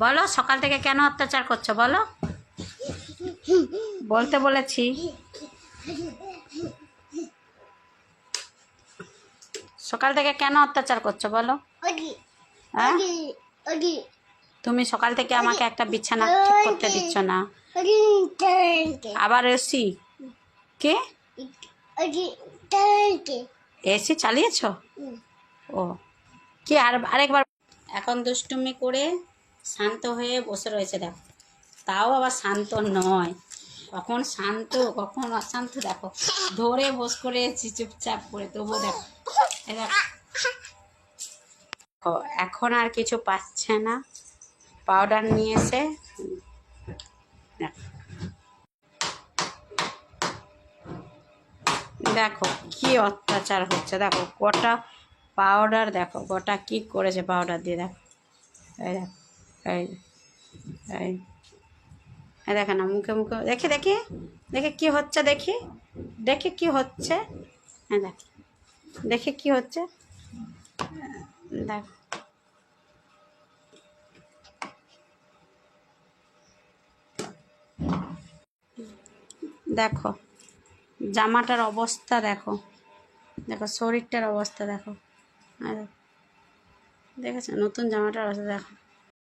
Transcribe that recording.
বলো সকাল থেকে কেন অত্যাচার করছো বলো, বলতে বলেছি। সকাল থেকে কেন অত্যাচার করছো বলো? হ্যাঁ, তুমি সকাল থেকে আমাকে একটা বিছানা ঠিক করতে দিচ্ছ না, আবার এসি কে এসি চালিয়েছো? ও কি আরেকবার। এখন দুষ্টুমি করে শান্ত হয়ে বসে রয়েছে দেখো, তাও আবার শান্ত নয়, কখন শান্ত কখন অশান্ত দেখো, ধরে বস করেছি চুপচাপ করে, তবুও দেখো এই দেখো। এখন আর কিছু পাচ্ছে না, পাউডার নিয়ে এসে দেখো কি অত্যাচার হচ্ছে, দেখো গোটা পাউডার, দেখো গোটা কি করেছে পাউডার দিয়ে, দেখো এই দেখো এই এই দেখে না, মুখে মুখে দেখে দেখে দেখে কি হচ্ছে, দেখি দেখে কি হচ্ছে, হ্যাঁ দেখ দেখে কি হচ্ছে, দেখ দেখো জামাটার অবস্থা, দেখো দেখো শরীরটার অবস্থা দেখো, দেখেছো নতুন জামাটার অবস্থা দেখো।